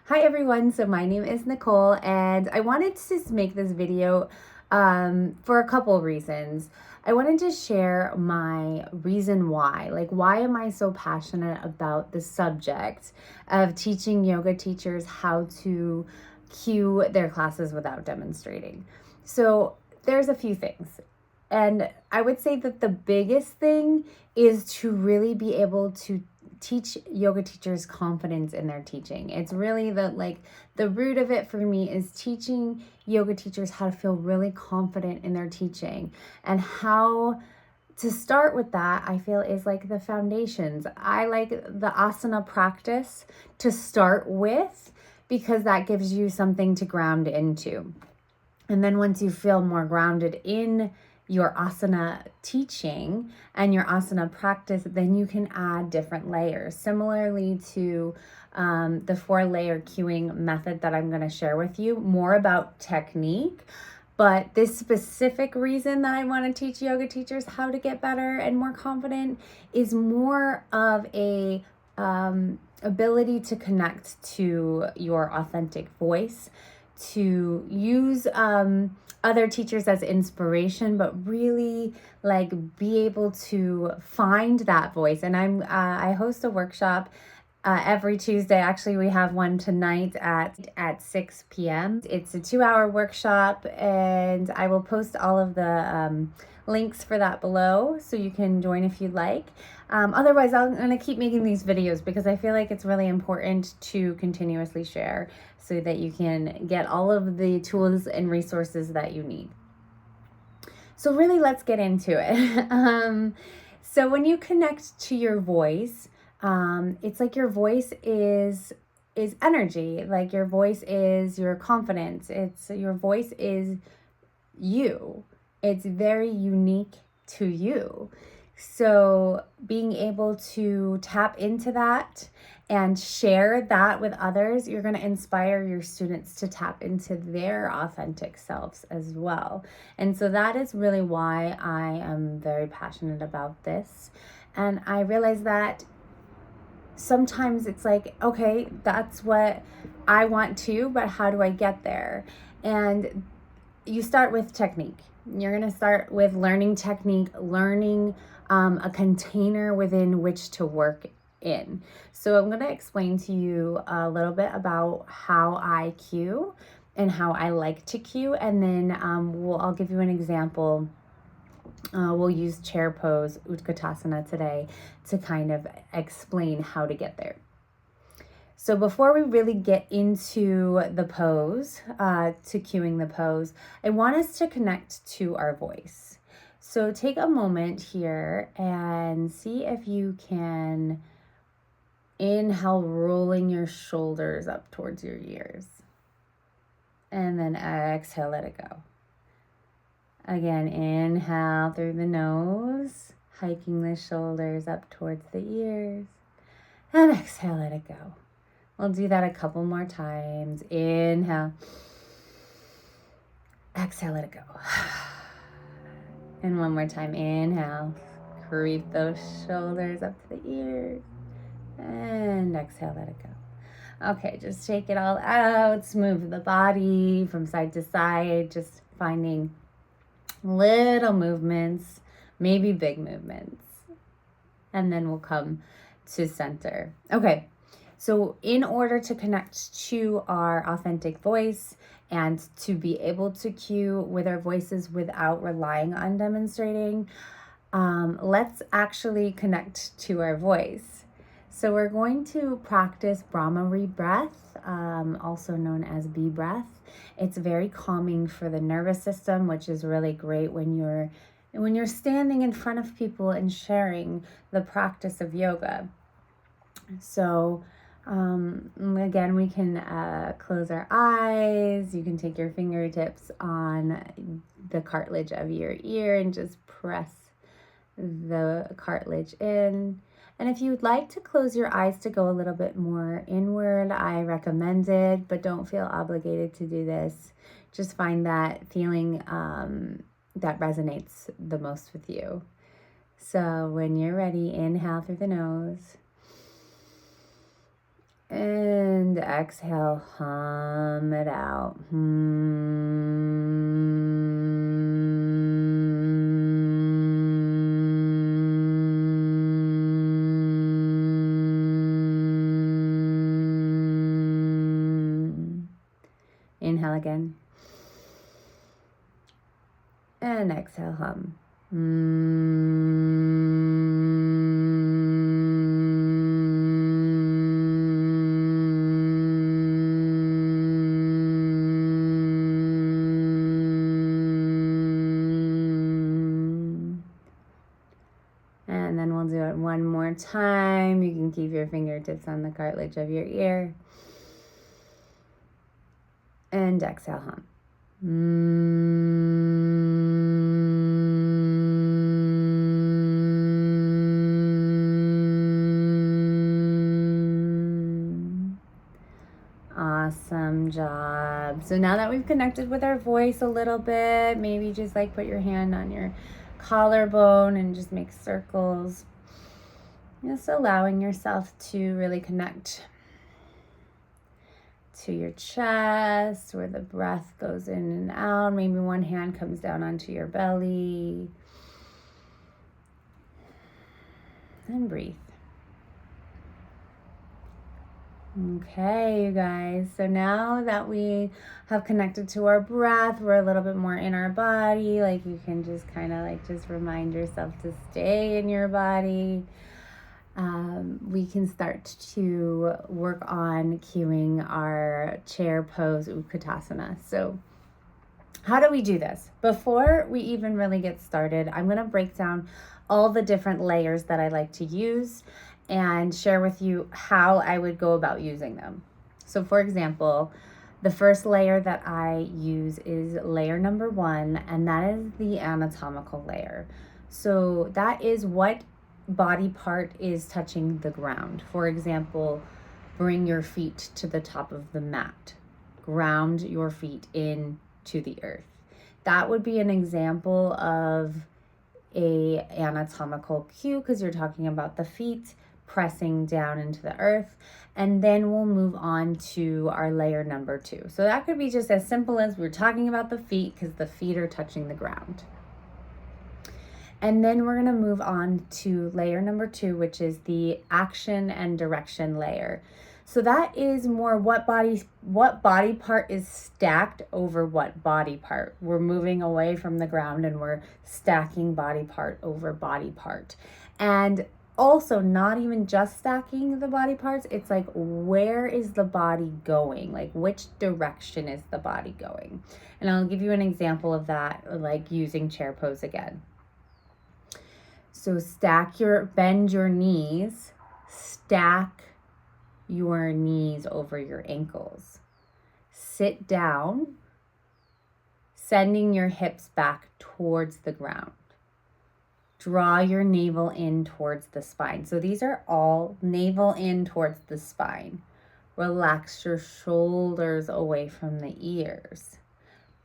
Hi everyone, so my name is Nicole and I wanted to just make this video for a couple of reasons. I wanted to share my reason why, why am I so passionate about the subject of teaching yoga teachers how to cue their classes without demonstrating. So there's a few things. And I would say that the biggest thing is to really be able to teach yoga teachers confidence in their teaching. It's really the root of it for me is teaching yoga teachers how to feel really confident in their teaching, and how to start with that, I feel, is like the foundations. I like the asana practice to start with because that gives you something to ground into. And then once you feel more grounded in your asana teaching and your asana practice, then you can add different layers. Similarly to the 4-layer cueing method that I'm going to share with you, more about technique. But this specific reason that I want to teach yoga teachers how to get better and more confident is more of a ability to connect to your authentic voice, to use other teachers as inspiration, but really be able to find that voice. And I host a workshop every Tuesday. Actually, we have one tonight at 6 p.m. It's a 2-hour workshop, and I will post all of the links for that below so you can join if you'd like. Otherwise, I'm going to keep making these videos because I feel like it's really important to continuously share so that you can get all of the tools and resources that you need. So really, let's get into it. So when you connect to your voice, it's like your voice is energy. Like your voice is your confidence. Your voice is you. It's very unique to you. So being able to tap into that and share that with others, you're going to inspire your students to tap into their authentic selves as well. And so that is really why I am very passionate about this. And I realize that sometimes it's like, okay, that's what I want to, but how do I get there? And you start with technique. You're going to start with learning technique, learning a container within which to work in. So I'm going to explain to you a little bit about how I cue and how I like to cue, and then I'll give you an example. We'll use chair pose, Utkatasana, today to kind of explain how to get there. So before we really get into the pose, to cueing the pose, I want us to connect to our voice. So take a moment here and see if you can inhale, rolling your shoulders up towards your ears. And then exhale, let it go. Again, inhale through the nose, hiking the shoulders up towards the ears. And exhale, let it go. We'll do that a couple more times. Inhale. Exhale, let it go. And one more time. Inhale. Creep those shoulders up to the ears. And exhale, let it go. Okay, just shake it all out. Move the body from side to side. Just finding little movements, maybe big movements. And then we'll come to center. Okay. So in order to connect to our authentic voice and to be able to cue with our voices without relying on demonstrating, let's actually connect to our voice. So we're going to practice Brahmari breath, also known as bee breath. It's very calming for the nervous system, which is really great when you're standing in front of people and sharing the practice of yoga. So again, we can close our eyes. You can take your fingertips on the cartilage of your ear and just press the cartilage in. And if you'd like to close your eyes to go a little bit more inward, I recommend it, but don't feel obligated to do this. Just find that feeling that resonates the most with you. So when you're ready, inhale through the nose. And exhale, hum it out. Inhale again. And exhale, hum. And then we'll do it one more time. You can keep your fingertips on the cartilage of your ear. And exhale, hum. Awesome job. So now that we've connected with our voice a little bit, maybe just like put your hand on your collarbone and just make circles. Just allowing yourself to really connect to your chest, where the breath goes in and out. Maybe one hand comes down onto your belly. And breathe. Okay, you guys. So now that we have connected to our breath, we're a little bit more in our body. Like you can just kind of like just remind yourself to stay in your body. We can start to work on cueing our chair pose, Utkatasana. So how do we do this? Before we even really get started, I'm going to break down all the different layers that I like to use and share with you how I would go about using them. So for example, the first layer that I use is layer number 1, and that is the anatomical layer. So that is what body part is touching the ground. For example, bring your feet to the top of the mat. Ground your feet into the earth. That would be an example of a anatomical cue, because you're talking about the feet pressing down into the earth. And then we'll move on to our layer number 2. So that could be just as simple as we're talking about the feet, because the feet are touching the ground. And then we're going to move on to layer number 2, which is the action and direction layer. So that is more what body part is stacked over what body part. We're moving away from the ground and we're stacking body part over body part. And also not even just stacking the body parts, it's like, where is the body going? Like, which direction is the body going? And I'll give you an example of that, like using chair pose again. So bend your knees, stack your knees over your ankles. Sit down, sending your hips back towards the ground. Draw your navel in towards the spine. So these are all navel in towards the spine. Relax your shoulders away from the ears.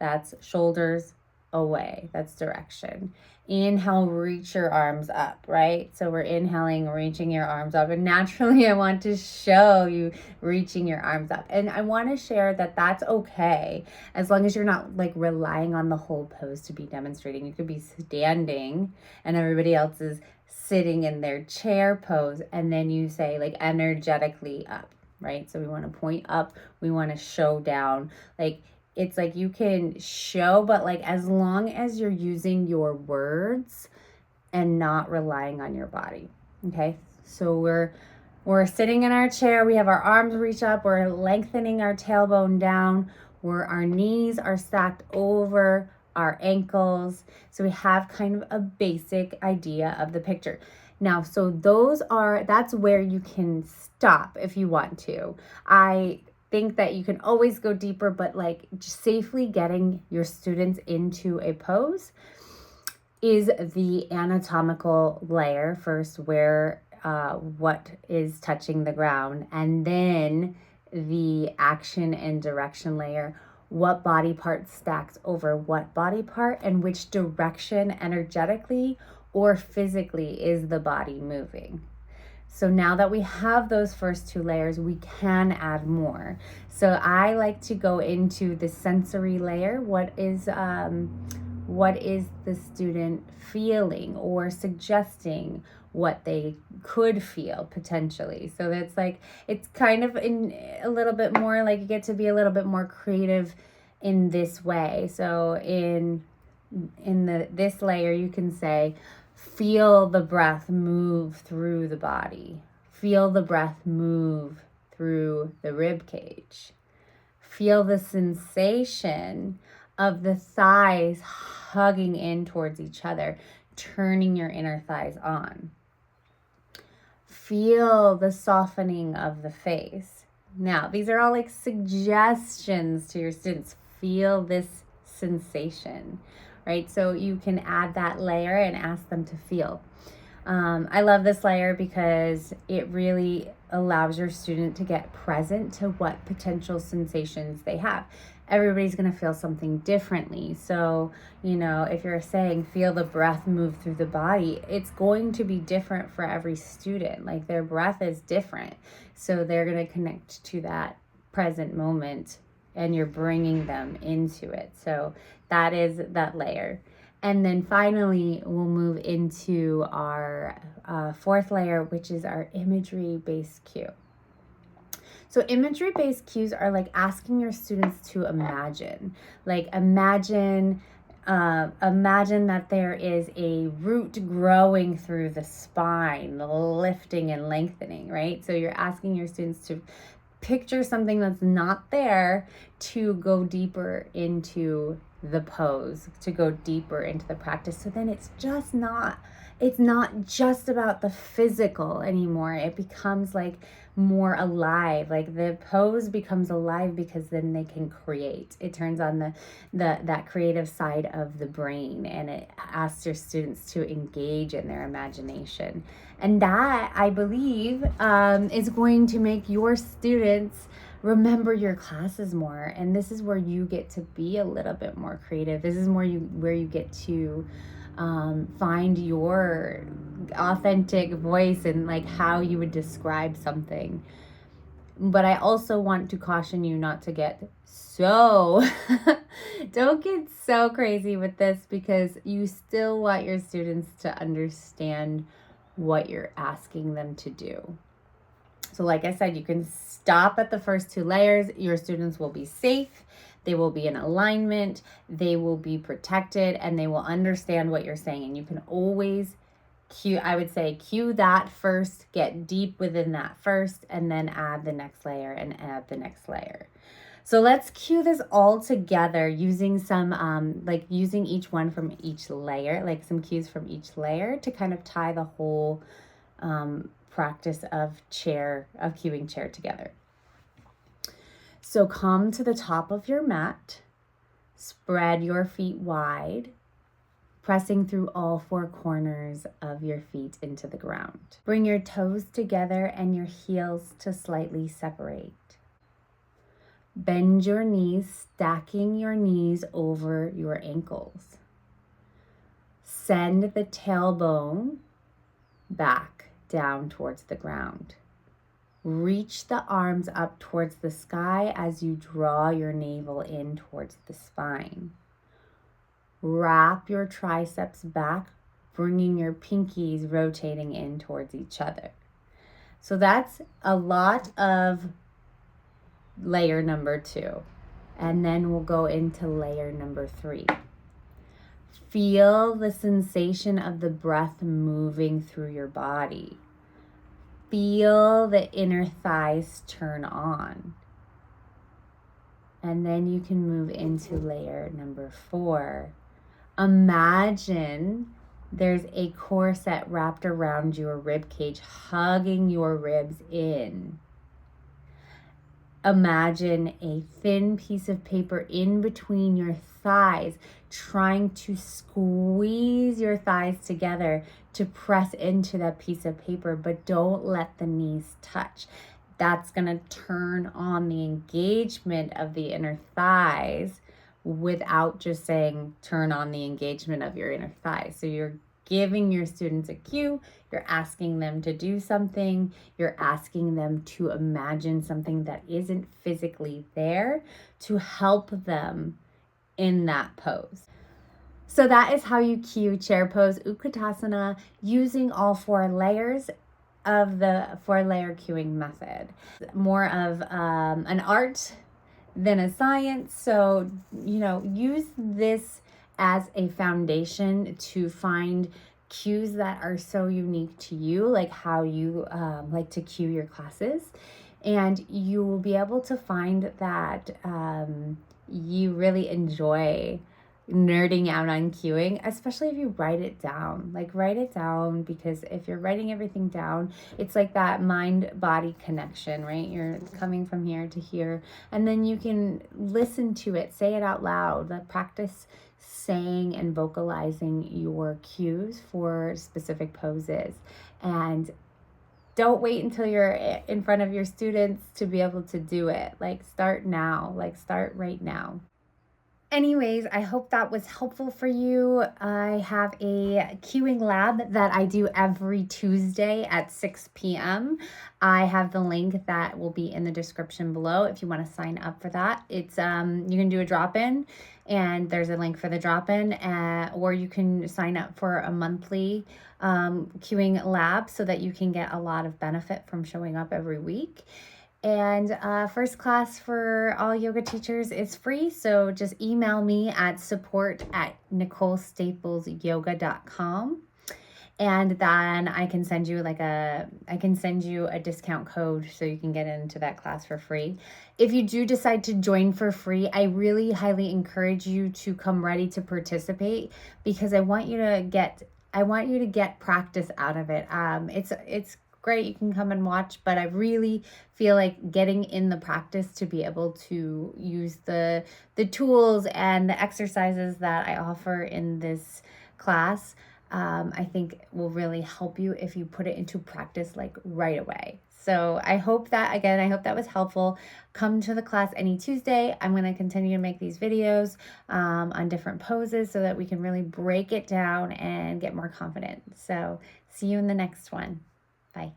That's shoulders away. That's direction. Inhale, reach your arms up, right? So we're inhaling, reaching your arms up. And naturally, I want to show you reaching your arms up. And I want to share that that's okay, as long as you're not like relying on the whole pose to be demonstrating. You could be standing and everybody else is sitting in their chair pose. And then you say like energetically up, right? So we want to point up. We want to show down. Like, it's like you can show, but like as long as you're using your words and not relying on your body. Okay, so we're sitting in our chair. We have our arms reach up. We're lengthening our tailbone down. Our knees are stacked over our ankles. So we have kind of a basic idea of the picture. Now, so that's where you can stop if you want to. I think that you can always go deeper, but like just safely getting your students into a pose is the anatomical layer first, where what is touching the ground, and then the action and direction layer, what body part stacks over what body part and which direction energetically or physically is the body moving. So now that we have those first two layers, we can add more. So I like to go into the sensory layer. What is the student feeling or suggesting what they could feel potentially? So that's like, it's kind of in a little bit more like you get to be a little bit more creative in this way. So in this layer, you can say, feel the breath move through the body. Feel the breath move through the rib cage. Feel the sensation of the thighs hugging in towards each other, turning your inner thighs on. Feel the softening of the face. Now, these are all like suggestions to your students. Feel this sensation, right? So you can add that layer and ask them to feel. I love this layer because it really allows your student to get present to what potential sensations they have. Everybody's going to feel something differently. So, if you're saying feel the breath move through the body, it's going to be different for every student. Like their breath is different. So they're going to connect to that present moment and you're bringing them into it. So that is that layer. And then finally, we'll move into our fourth layer, which is our imagery-based cue. So imagery-based cues are like asking your students to imagine. Like imagine that there is a root growing through the spine, lifting and lengthening, right? So you're asking your students to picture something that's not there to go deeper into the pose, to go deeper into the practice. So then it's not just about the physical anymore. It becomes like more alive. Like the pose becomes alive because then they can create. It turns on that creative side of the brain, and it asks your students to engage in their imagination. And that, I believe, is going to make your students remember your classes more. And this is where you get to be a little bit more creative. This is where you get to find your authentic voice and like how you would describe something. But I also want to caution you not to get so don't get so crazy with this, because you still want your students to understand what you're asking them to do. So like I said, you can stop at the first two layers. Your students will be safe. They will be in alignment. They will be protected, and they will understand what you're saying. And you can always cue that first, get deep within that first, and then add the next layer and add the next layer. So let's cue this all together using some, using each one from each layer, like some cues from each layer to kind of tie the whole practice of cueing chair together. So come to the top of your mat, spread your feet wide, pressing through all four corners of your feet into the ground. Bring your toes together and your heels to slightly separate. Bend your knees, stacking your knees over your ankles. Send the tailbone back down towards the ground. Reach the arms up towards the sky as you draw your navel in towards the spine. Wrap your triceps back, bringing your pinkies rotating in towards each other. So that's a lot of layer number 2. And then we'll go into layer number 3. Feel the sensation of the breath moving through your body. Feel the inner thighs turn on. And then you can move into layer number 4. Imagine there's a corset wrapped around your rib cage, hugging your ribs in. Imagine a thin piece of paper in between your thighs, trying to squeeze your thighs together to press into that piece of paper, but don't let the knees touch. That's going to turn on the engagement of the inner thighs without just saying turn on the engagement of your inner thighs. So you're giving your students a cue, you're asking them to do something, you're asking them to imagine something that isn't physically there to help them in that pose. So that is how you cue chair pose Utkatasana using all 4 layers of the 4-layer cueing method. More of an art than a science. So, use this as a foundation to find cues that are so unique to you, like how you like to cue your classes. And you will be able to find that you really enjoy nerding out on cueing, especially if you write it down. Like, write it down, because if you're writing everything down, it's like that mind-body connection, right? You're coming from here to here, and then you can listen to it, say it out loud. Like, practice saying and vocalizing your cues for specific poses. And don't wait until you're in front of your students to be able to do it. Like, start now. Like, start right now. Anyways, I hope that was helpful for you. I have a cueing lab that I do every Tuesday at 6 p.m. I have the link that will be in the description below if you want to sign up for that. It's you can do a drop-in, and there's a link for the drop-in, or you can sign up for a monthly cueing lab so that you can get a lot of benefit from showing up every week. And first class for all yoga teachers is free, so just email me at support@NicoleStaplesYoga.com, and then I can send you a discount code so you can get into that class for free. If you do decide to join for free, I really highly encourage you to come ready to participate, because I want you to get practice out of it. It's great, you can come and watch, but I really feel like getting in the practice to be able to use the tools and the exercises that I offer in this class, I think will really help you if you put it into practice like right away. So I hope that was helpful. Come to the class any Tuesday. I'm going to continue to make these videos on different poses so that we can really break it down and get more confident. So see you in the next one. Bye.